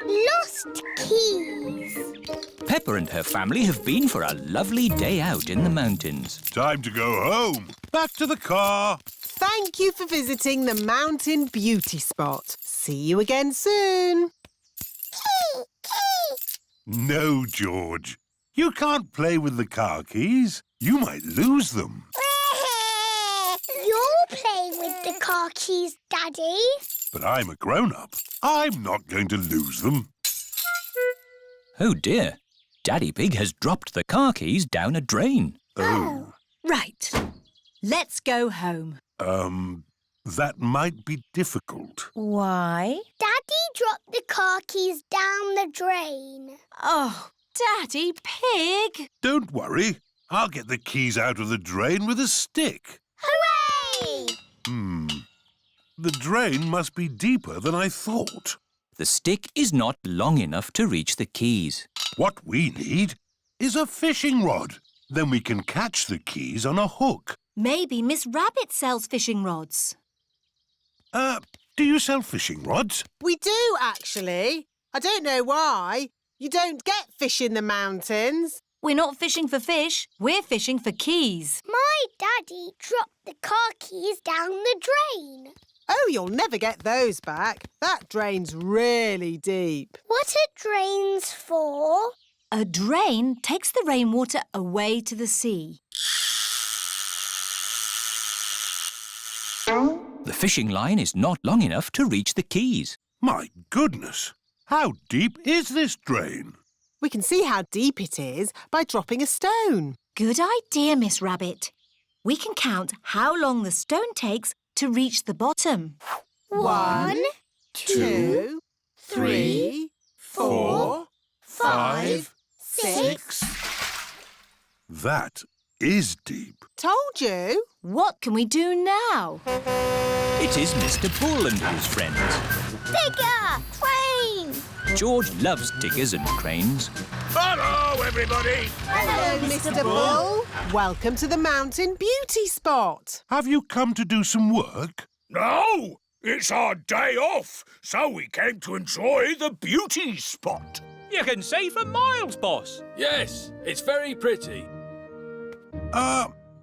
Lost keys. Peppa and her family have been for a lovely day out in the mountains. Time to go home. Back to the car. Thank you for visiting the Mountain Beauty Spot. See you again soon. Key, key. No, George. You can't play with the car keys. You might lose them. You're playing with the car keys, Daddy. But I'm a grown-up. I'm not going to lose them. Oh dear, Daddy Pig has dropped the car keys down a drain. Oh. Right. Let's go home. That might be difficult. Why? Daddy dropped the car keys down the drain. Oh, Daddy Pig! Don't worry. I'll get the keys out of the drain with a stick. Hooray! The drain must be deeper than I thought. The stick is not long enough to reach the keys. What we need is a fishing rod. Then we can catch the keys on a hook. Maybe Miss Rabbit sells fishing rods. Do you sell fishing rods? We do, actually. I don't know why. You don't get fish in the mountains. We're not fishing for fish. We're fishing for keys. My daddy dropped the car keys down the drain. Oh, you'll never get those back. That drain's really deep. What are drains for? A drain takes the rainwater away to the sea. The fishing line is not long enough to reach the keys. My goodness! How deep is this drain? We can see how deep it is by dropping a stone. Good idea, Miss Rabbit. We can count how long the stone takes to reach the bottom. 1, 2, 3, 4, 5, 6. That is deep. Told you. What can we do now? It is Mr. Bull and his friends. Digger! Crane! George loves diggers and cranes. Hello, everybody! Hello, Mr. Bull. Welcome to the Mountain Beauty Spot. Have you come to do some work? No, it's our day off, so we came to enjoy the beauty spot. You can see for miles, boss. Yes, it's very pretty.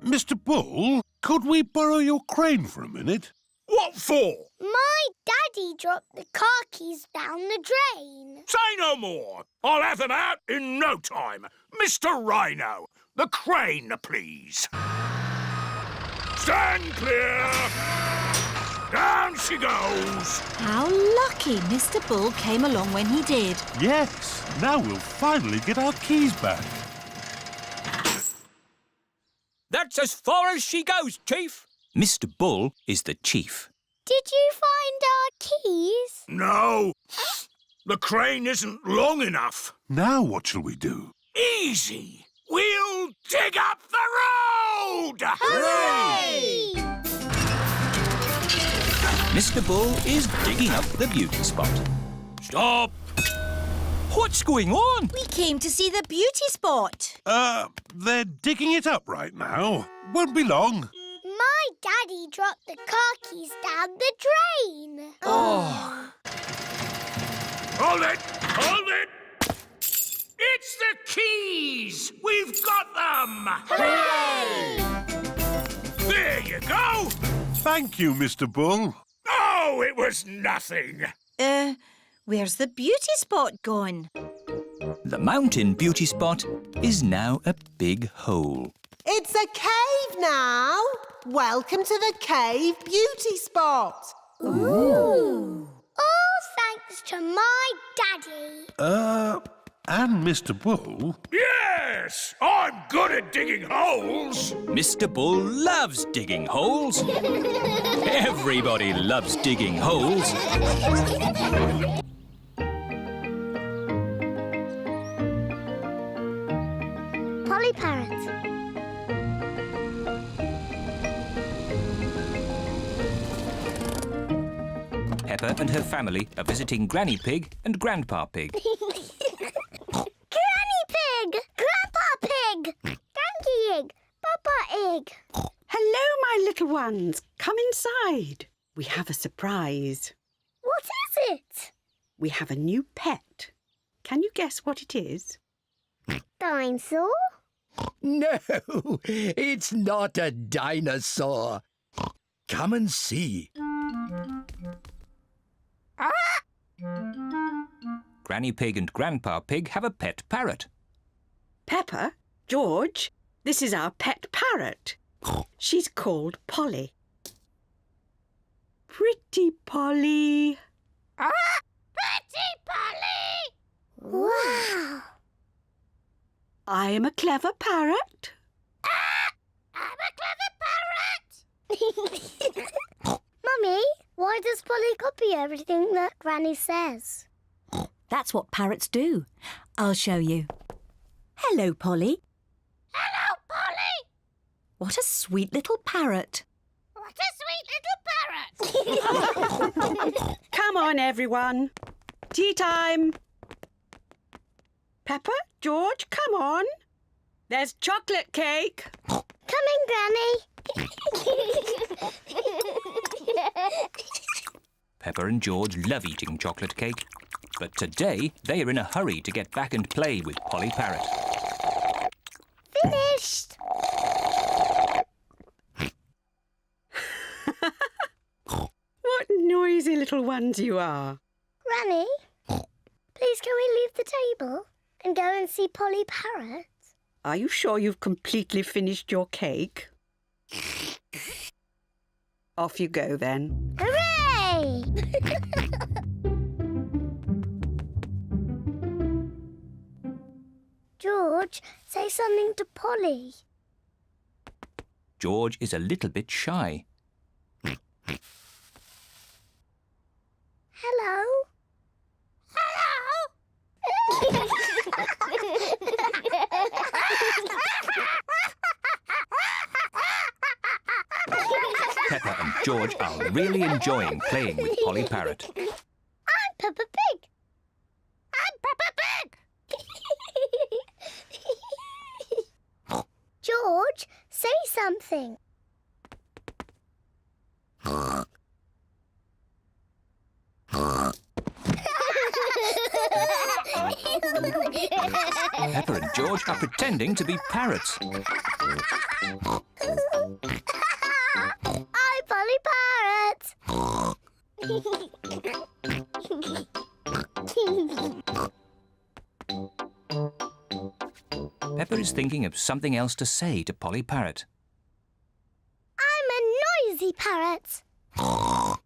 Mr. Bull, could we borrow your crane for a minute? What for? My daddy dropped the car keys down the drain. Say no more. I'll have them out in no time. Mr. Rhino, the crane, please. Stand clear. Down she goes. How lucky Mr. Bull came along when he did. Yes. Now we'll finally get our keys back. That's as far as she goes, Chief. Mr. Bull is the chief. Did you find our keys? No, the crane isn't long enough. Now what shall we do? Easy. We'll dig up the road! Hooray! Mr. Bull is digging up the beauty spot. Stop! What's going on? We came to see the beauty spot. They're digging it up right now. Won't be long. My daddy dropped the car keys down the drain. Oh. Hold it! Hold it! It's the keys! We've got them! Hooray! There you go! Thank you, Mr. Bull. Oh, it was nothing. Where's the beauty spot gone? The mountain beauty spot is now a big hole. It's a cave now. Welcome to the cave beauty spot. Ooh! All thanks to my daddy. And Mr. Bull. Yes! I'm good at digging holes. Mr. Bull loves digging holes. Everybody loves digging holes. Polly Parrot. Peppa and her family are visiting Granny Pig and Grandpa Pig. Granny Pig! Grandpa Pig! Donkey Egg! Papa Egg! Hello, my little ones. Come inside. We have a surprise. What is it? we have a new pet. Can you guess what it is? Dinosaur? No, it's not a dinosaur. Come and see. Granny Pig and Grandpa Pig have a pet parrot. Peppa, George, this is our pet parrot. She's called Polly. Pretty Polly. Pretty Polly! Wow! I am a clever parrot. I'm a clever parrot! Mummy, why does Polly copy everything that Granny says? That's what parrots do. I'll show you. Hello, Polly. Hello, Polly! What a sweet little parrot. What a sweet little parrot! Come on, everyone. Tea time. Peppa, George, come on. There's chocolate cake. Coming, Granny! Peppa and George love eating chocolate cake, but today they are in a hurry to get back and play with Polly Parrot. Finished! What noisy little ones you are. Granny, please can we leave the table and go and see Polly Parrot? Are you sure you've completely finished your cake? Off you go then. Hooray! George, say something to Polly. George is a little bit shy. Hello? Hello? Peppa and George are really enjoying playing with Polly Parrot. I'm Peppa Pig. I'm Peppa Pig. George, say something. Peppa and George are pretending to be parrots. I'm Polly Parrot. Peppa is thinking of something else to say to Polly Parrot. I'm a noisy parrot. I'm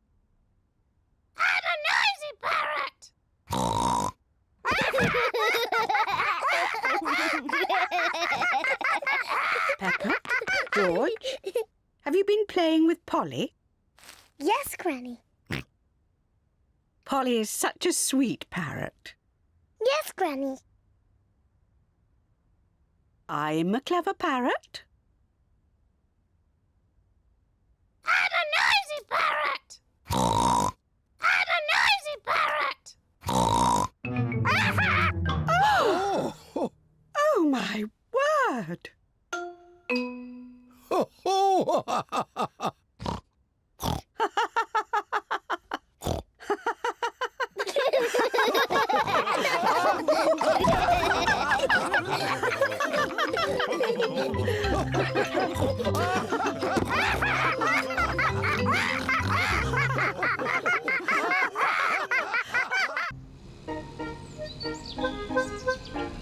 a noisy parrot. Peppa, George, have you been playing with Polly? Yes, Granny. Polly is such a sweet parrot. Yes, Granny. I'm a clever parrot. I'm a noisy parrot. I'm a noisy parrot. Oh, my word!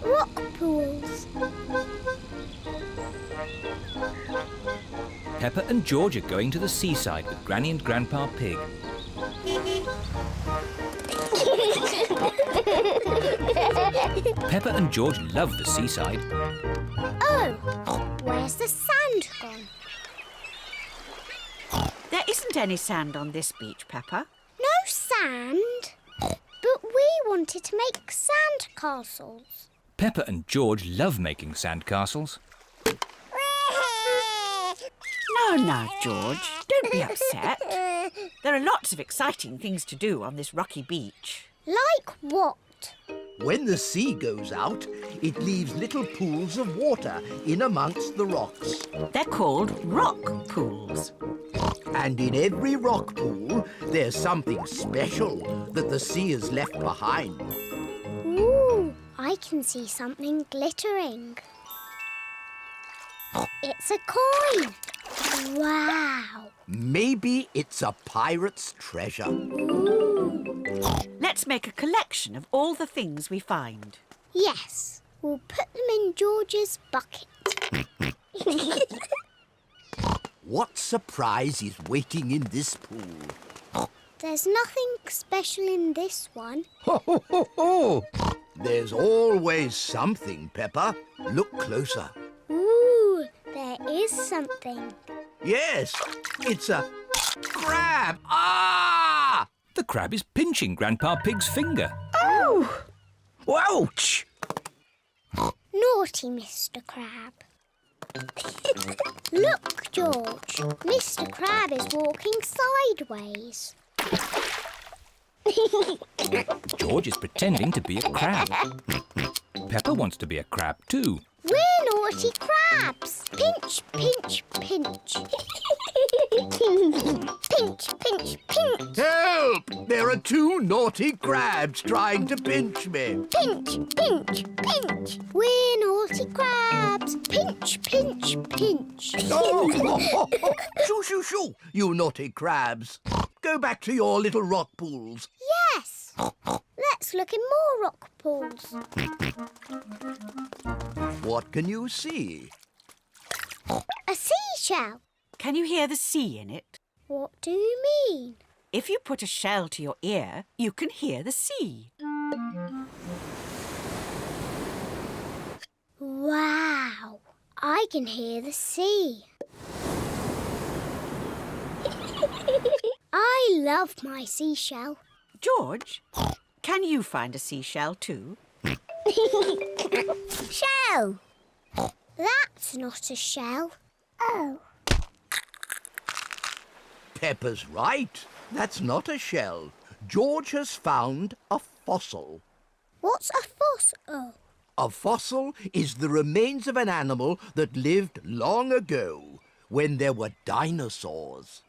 Rock pools. Peppa and George are going to the seaside with Granny and Grandpa Pig. Peppa and George love the seaside. Oh, where's the sand gone? There isn't any sand on this beach, Peppa. No sand? But we wanted to make sand castles. Peppa and George love making sandcastles. Now, George, don't be upset. There are lots of exciting things to do on this rocky beach. Like what? When the sea goes out, it leaves little pools of water in amongst the rocks. They're called rock pools. And in every rock pool, there's something special that the sea has left behind. Ooh, I can see something glittering. It's a coin. Wow. Maybe it's a pirate's treasure. Ooh. Let's make a collection of all the things we find. Yes, we'll put them in George's bucket. What surprise is waiting in this pool? There's nothing special in this one. Ho, ho, ho, ho! There's always something, Peppa. Look closer. Ooh, there is something. Yes, it's a crab. Ah! The crab is pinching Grandpa Pig's finger. Oh! Ouch! Naughty Mr. Crab. Look, George. Mr. Crab is walking sideways. George is pretending to be a crab. Peppa wants to be a crab too. We're naughty crabs. Pinch, pinch, pinch. Pinch, pinch, pinch. Help! There are two naughty crabs trying to pinch me. Pinch, pinch, pinch. We're naughty crabs. Pinch, pinch, pinch. Oh! Shoo, shoo, shoo, you naughty crabs. Go back to your little rock pools. Yes. Let's look in more rock pools. What can you see? A seashell. Can you hear the sea in it? What do you mean? If you put a shell to your ear, you can hear the sea. Wow. I can hear the sea. I love my seashell. George, can you find a seashell too? Shell. That's not a shell. Oh. Peppa's right. That's not a shell. George has found a fossil. What's a fossil? A fossil is the remains of an animal that lived long ago, when there were dinosaurs.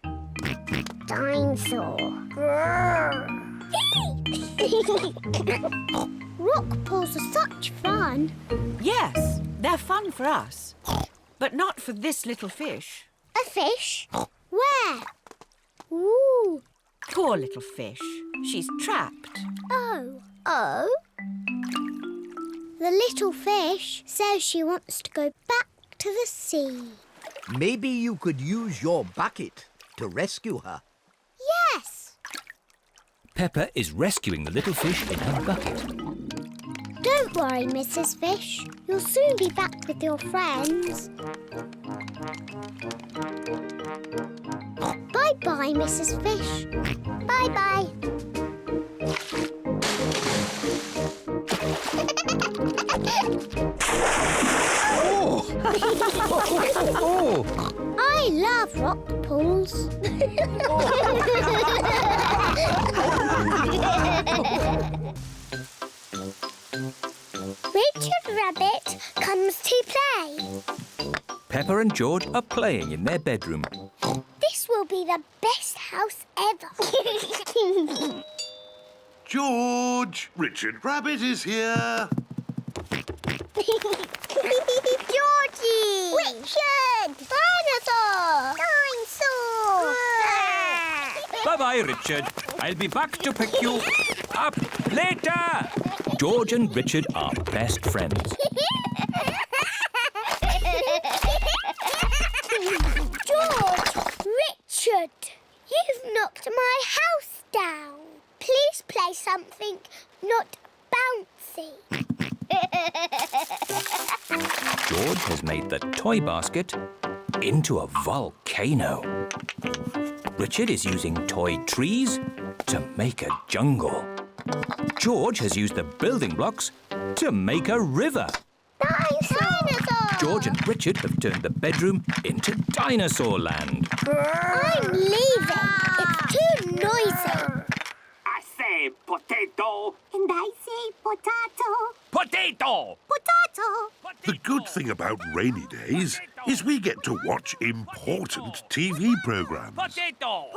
Dinosaur. Rock pools are such fun. Yes, they're fun for us, but not for this little fish. A fish? Where? Ooh. Poor little fish. She's trapped. Oh. Oh? The little fish says she wants to go back to the sea. Maybe you could use your bucket to rescue her. Yes. Peppa is rescuing the little fish in her bucket. Don't worry, Mrs. Fish. You'll soon be back with your friends. Bye-bye, Mrs. Fish. Bye-bye. I love rock pools. Richard Rabbit comes to play. Peppa and George are playing in their bedroom. This will be the best house ever. George, Richard Rabbit is here. Georgie! Richard! Dinosaur! Dinosaur! Bye-bye, Richard. I'll be back to pick you up later. George and Richard are best friends. George! Richard! You've knocked my house down. Please play something not bouncy. George has made the toy basket into a volcano. Richard is using toy trees to make a jungle. George has used the building blocks to make a river. Dinosaur! George and Richard have turned the bedroom into dinosaur land. I'm leaving. It's too noisy. I say potato. And I say potato. Potato! Potato. The good thing about rainy days is we get to watch important TV programmes. Potato!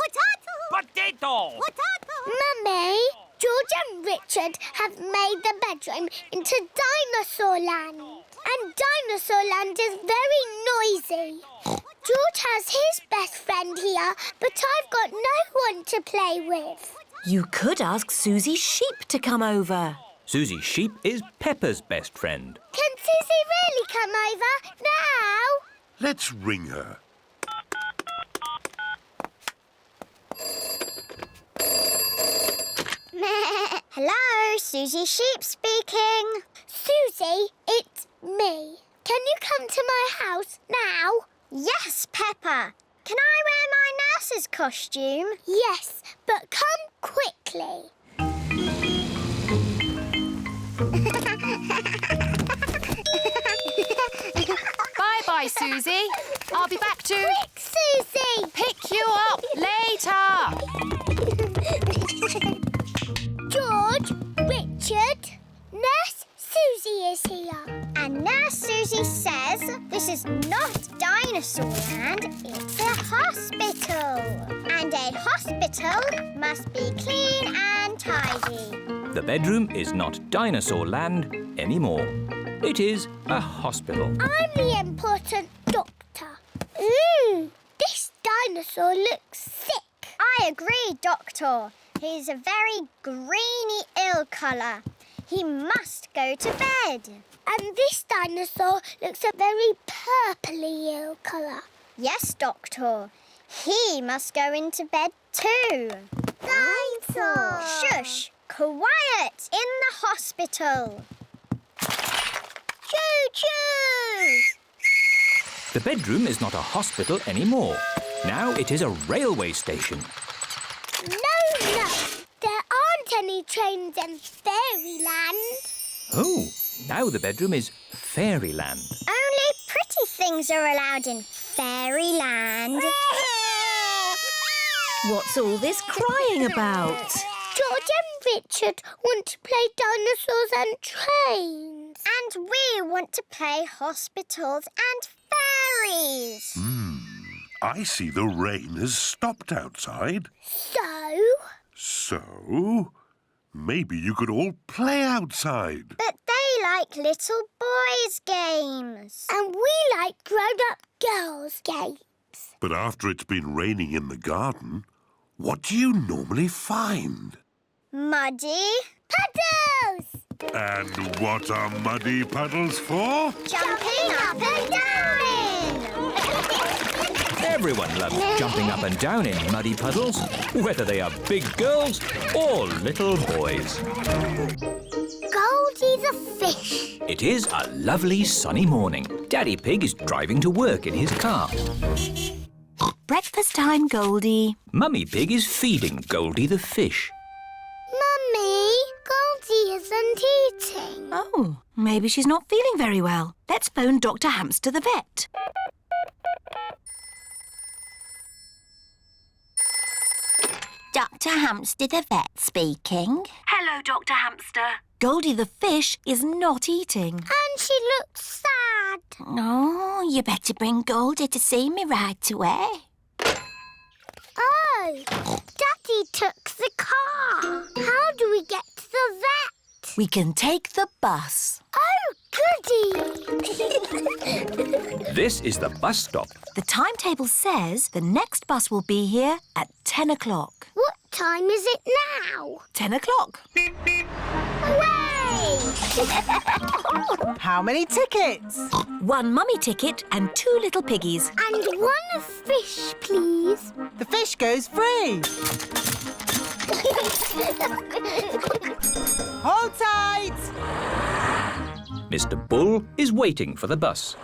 Potato! Potato! Mummy, George and Richard have made the bedroom into Dinosaur Land. And Dinosaur Land is very noisy. George has his best friend here, but I've got no one to play with. You could ask Susie Sheep to come over. Susie Sheep is Peppa's best friend. Can Susie really come over now? Let's ring her. Hello, Susie Sheep speaking. Susie, it's me. Can you come to my house now? Yes, Peppa. Can I wear my nurse's costume? Yes, but come quickly. Bye-bye, Susie. I'll be back to Quick, Susie! pick you up later. George, Richard, Nurse Susie is here. And Nurse Susie says this is not Dinosaur Land, it's a hospital. And a hospital must be clean and tidy. The bedroom is not Dinosaur Land anymore. It is a hospital. I'm the important doctor. This dinosaur looks sick. I agree, Doctor. He's a very greeny ill colour. He must go to bed. And this dinosaur looks a very purpley ill colour. Yes, Doctor. He must go into bed too. Dinosaur! Shush! Quiet in the hospital. Choo-choo! The bedroom is not a hospital anymore. Now it is a railway station. No. There aren't any trains in Fairyland. Oh, now the bedroom is Fairyland. Only pretty things are allowed in Fairyland. What's all this crying about? George and Richard want to play dinosaurs and trains. And we want to play hospitals and fairies. I see the rain has stopped outside. So, maybe you could all play outside. But they like little boys' games. And we like grown-up girls' games. But after it's been raining in the garden, what do you normally find? Muddy puddles! And what are muddy puddles for? Jumping up and down in! Everyone loves jumping up and down in muddy puddles, whether they are big girls or little boys. Goldie the fish. It is a lovely sunny morning. Daddy Pig is driving to work in his car. Breakfast time, Goldie. Mummy Pig is feeding Goldie the fish. Mummy, Goldie isn't eating. Oh, maybe she's not feeling very well. Let's phone Dr. Hamster the vet. Dr. Hamster the vet speaking. Hello, Dr. Hamster. Goldie the fish is not eating. And she looks sad. Oh, you better bring Goldie to see me right away. Oh, Daddy took the car. How do we get to the vet? We can take the bus. Oh, goody! This is the bus stop. The timetable says the next bus will be here at 10 o'clock. What time is it now? 10 o'clock. Hooray! How many tickets? 1 mummy ticket and 2 little piggies. And 1 fish, please. The fish goes free. Hold tight! Mr. Bull is waiting for the bus.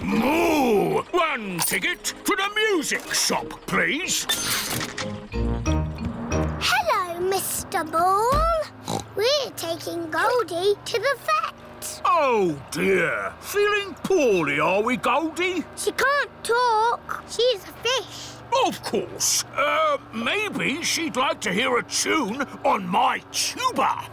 Moo! 1 ticket to the music shop, please. Hello, Mr. Bull. We're taking Goldie to the vet. Oh, dear. Feeling poorly, are we, Goldie? She can't talk. She's a fish. Of course. Maybe she'd like to hear a tune on my tuba.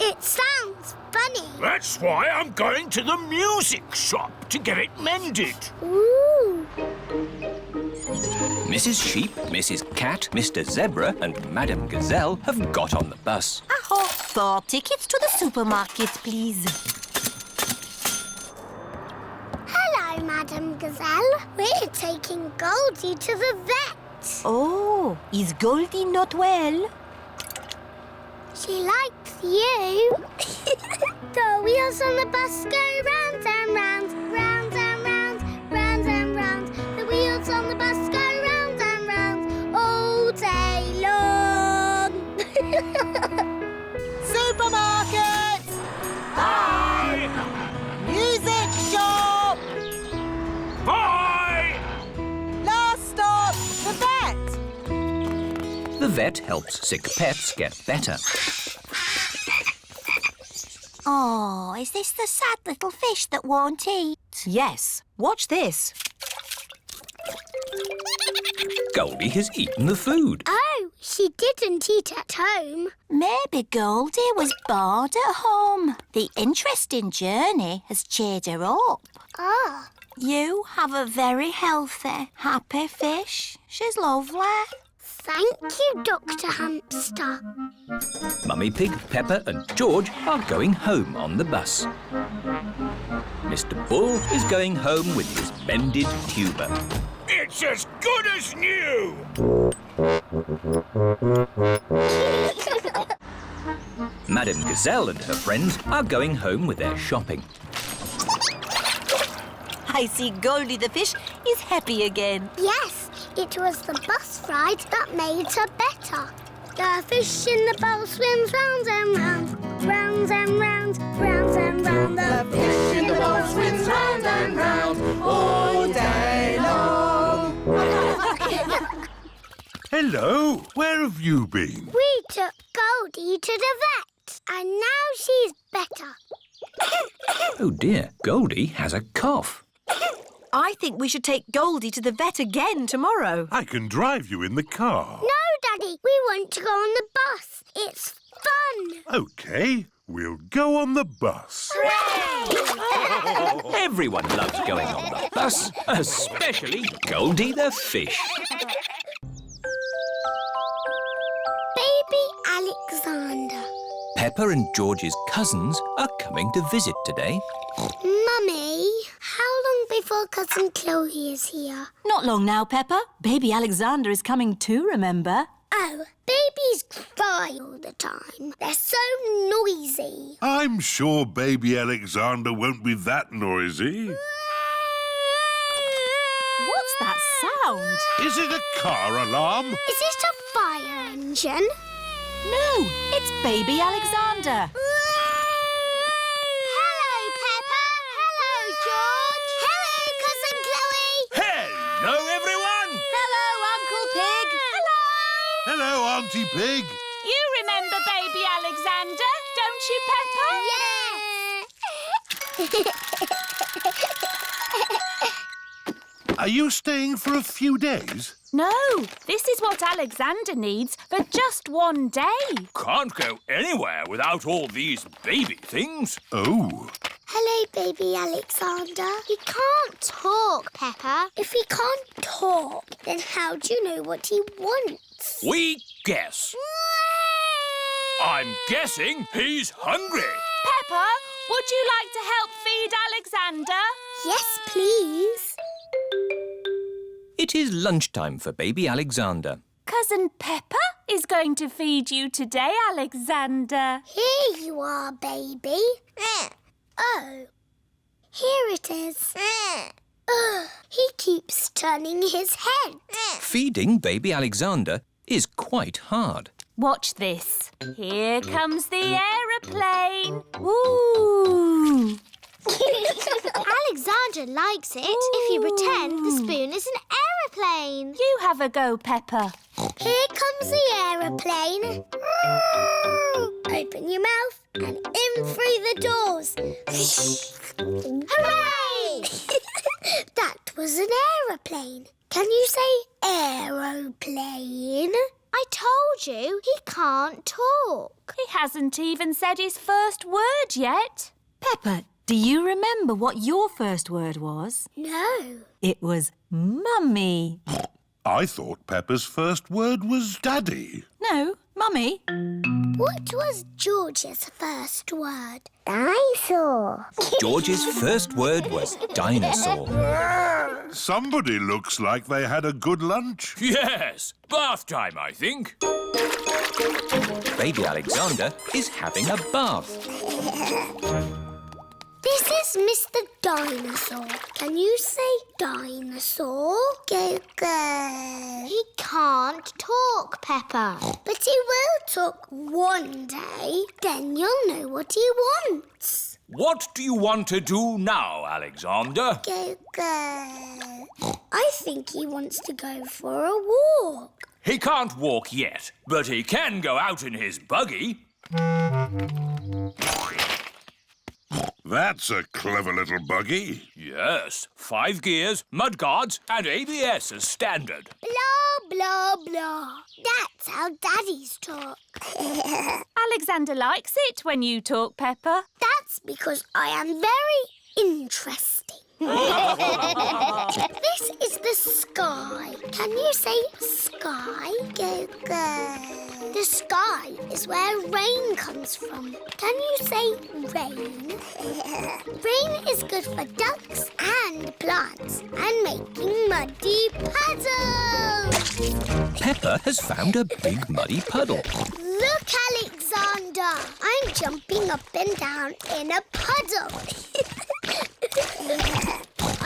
It It sounds funny. That's why I'm going to the music shop to get it mended. Ooh. Mrs. Sheep, Mrs. Cat, Mr. Zebra and Madame Gazelle have got on the bus. Aho, 4 tickets to the supermarket, please. Hello, Madame Gazelle. We're taking Goldie to the vet. Oh, is Goldie not well? She likes you. The wheels on the bus go round and round, round and round, round and round. The wheels on the bus go round and round all day long. Supermarket! Bye! Music shop! Bye! Last stop, the vet! The vet helps sick pets get better. Oh, is this the sad little fish that won't eat? Yes. Watch this. Goldie has eaten the food. Oh, she didn't eat at home. Maybe Goldie was bored at home. The interesting journey has cheered her up. Ah. You have a very healthy, happy fish. She's lovely. Thank you, Dr. Hamster. Mummy Pig, Peppa and George are going home on the bus. Mr. Bull is going home with his mended tuber. It's as good as new! Madame Gazelle and her friends are going home with their shopping. I see Goldie the fish is happy again. Yes, it was the bus ride that made her better. The fish in the bowl swims round and round, round and round, round and round. The fish in the bowl swims round and round all day long. Hello, where have you been? We took Goldie to the vet, and now she's better. Oh dear, Goldie has a cough. I think we should take Goldie to the vet again tomorrow. I can drive you in the car. No, Daddy, we want to go on the bus. It's fun. OK, we'll go on the bus. Hooray! Everyone loves going on the bus, especially Goldie the fish. Baby Alexander. Peppa and George's cousins are coming to visit today. Mummy, how long before Cousin Chloe is here? Not long now, Peppa. Baby Alexander is coming too, remember? Oh, babies cry all the time. They're so noisy. I'm sure baby Alexander won't be that noisy. What's that sound? Is it a car alarm? Is it a fire engine? No, it's Baby Alexander. Hello, Peppa. Hello, George. Hello, Cousin Chloe. Hello, everyone! Hello, Uncle Pig. Hello. Hello, Auntie Pig. You remember Baby Alexander, don't you, Peppa? Yes. Are you staying for a few days? No, this is what Alexander needs for just one day. Can't go anywhere without all these baby things. Oh. Hello, baby Alexander. He can't talk, Peppa. If he can't talk, then how do you know what he wants? We guess. I'm guessing he's hungry. Peppa, would you like to help feed Alexander? Yes, please. It is lunchtime for baby Alexander. Cousin Peppa is going to feed you today, Alexander. Here you are, baby. Oh, here it is. He keeps turning his head. Feeding baby Alexander is quite hard. Watch this. Here comes the aeroplane. Ooh! Alexander likes it if you pretend the spoon is an aeroplane. You have a go, Peppa. Here comes the aeroplane. Open your mouth and in through the doors. Hooray! That was an aeroplane. Can you say aeroplane? I I told you he can't talk. He hasn't even said his first word yet. Peppa, do you remember what your first word was? No. It was Mummy. I thought Peppa's first word was Daddy. No, Mummy. What was George's first word? Dinosaur. George's first word was dinosaur. Somebody looks like they had a good lunch. Yes, bath time, I think. Baby Alexander is having a bath. This is Mr. Dinosaur. Can you say dinosaur? Go, go. He can't talk, Peppa. But he will talk one day. Then you'll know what he wants. What do you want to do now, Alexander? Go, go. I think he wants to go for a walk. He can't walk yet, but he can go out in his buggy. That's a clever little buggy. Yes, 5 gears, mudguards and ABS as standard. Blah, blah, blah. That's how daddies talk. Alexander likes it when you talk, Peppa. That's because I am very interesting. This is the sky. Can you say sky? Go, go. The sky is where rain comes from. Can you say rain? Rain is good for ducks and plants and making muddy puddles. Peppa has found a big muddy puddle. Look, Alexander. I'm jumping up and down in a puddle.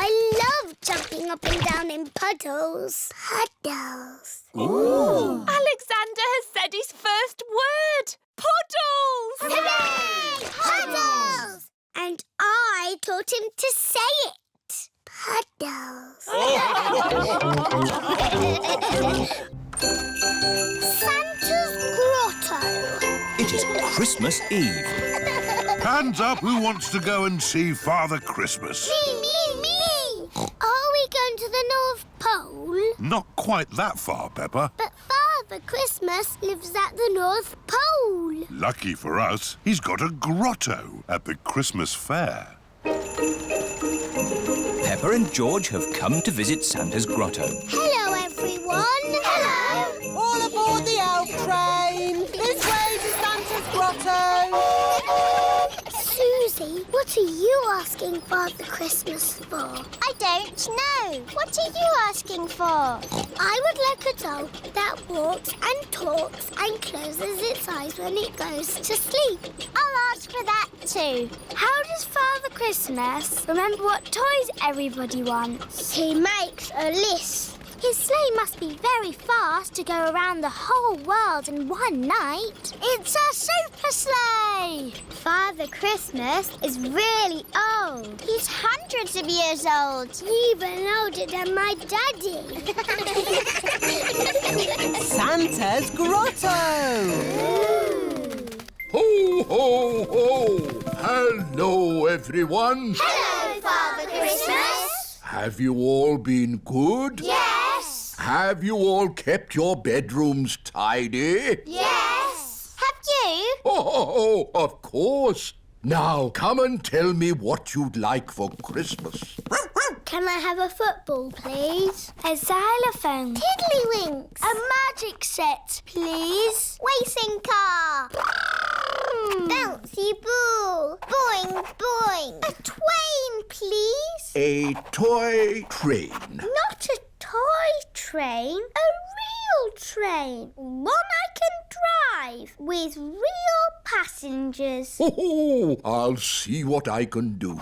I love jumping up and down in puddles. Puddles. Ooh. Alexander has said his first word. Puddles! Hooray! Puddles! And I taught him to say it. Puddles. Santa's grotto. It is Christmas Eve. Hands up, who wants to go and see Father Christmas? Me. Are we going to the North Pole? Not quite that far, Peppa. But Father Christmas lives at the North Pole. Lucky for us, he's got a grotto at the Christmas fair. Peppa and George have come to visit Santa's grotto. Hello, everyone. Hello. All aboard the elf train. This way to Santa's grotto. Susie, what are you asking Father Christmas for? I don't know. What are you asking for? I would like a doll that walks and talks and closes its eyes when it goes to sleep. I'll ask for that too. How does Father Christmas remember what toys everybody wants? He makes a list. His sleigh must be very fast to go around the whole world in one night. It's a super sleigh! Father Christmas is really old. He's hundreds of years old. Even older than my daddy. Santa's grotto. Ho, ho, ho! Hello, everyone. Hello, Father Christmas. Have you all been good? Yes. Have you all kept your bedrooms tidy? Yes. Have you? Oh, of course. Now, come and tell me what you'd like for Christmas. Can I have a football, please? A xylophone. Tiddlywinks. A magic set, please. Racing car. Bouncy ball. Boing, boing. A twain, please. A toy train. Not a toy train. A real train. One I can drive with real passengers. Oh, I'll see what I can do.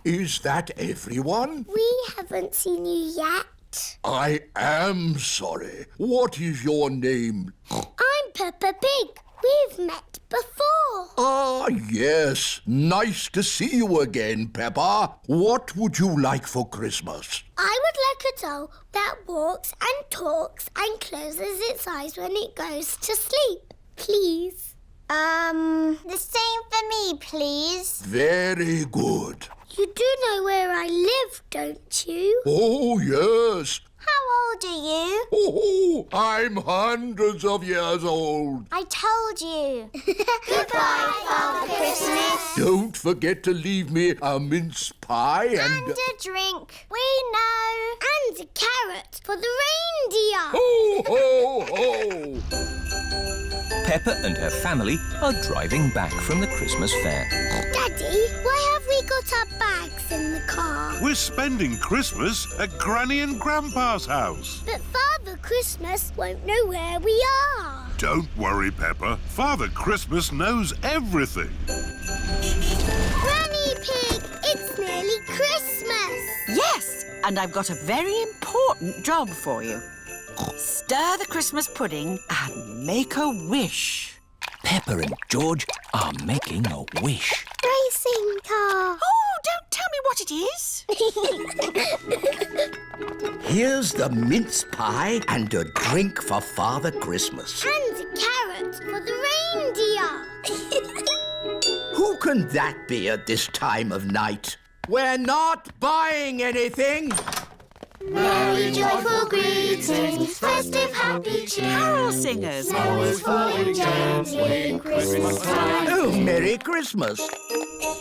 Is that everyone? We haven't seen you yet. I am sorry. What is your name? I'm Peppa Pig. We've met before. Ah, yes. Nice to see you again, Peppa. What would you like for Christmas? I would like a doll that walks and talks and closes its eyes when it goes to sleep. Please. The same for me, please. Very good. You do know where I live, don't you? Oh, yes. How old are you? Oh, I'm hundreds of years old. I told you. Goodbye, Father Christmas. Don't forget to leave me a mince pie And a drink. We know. And a carrot for the reindeer. Ho, ho, ho! Peppa and her family are driving back from the Christmas fair. Daddy, why have we got our bags in the car? We're spending Christmas at Granny and Grandpa's house. But Father Christmas won't know where we are. Don't worry, Peppa. Father Christmas knows everything. Granny Pig, it's nearly Christmas. Yes, and I've got a very important job for you. Stir the Christmas pudding and make a wish. Peppa and George are making a wish. Racing car. Oh, don't tell me what it is. Here's the mince pie and a drink for Father Christmas. And a carrot for the reindeer. Who can that be at this time of night? We're not buying anything. Merry joyful greetings, festive happy cheer. Carol singers. Always falling gently, Christmas time. Oh, Merry Christmas.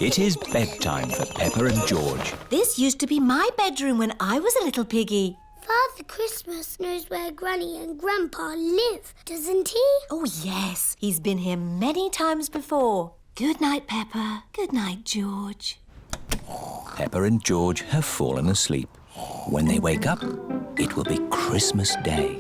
It is bedtime for Peppa and George. This used to be my bedroom when I was a little piggy. Father Christmas knows where Granny and Grandpa live, doesn't he? Oh, yes. He's been here many times before. Good night, Peppa. Good night, George. Peppa and George have fallen asleep. When they wake up, it will be Christmas Day.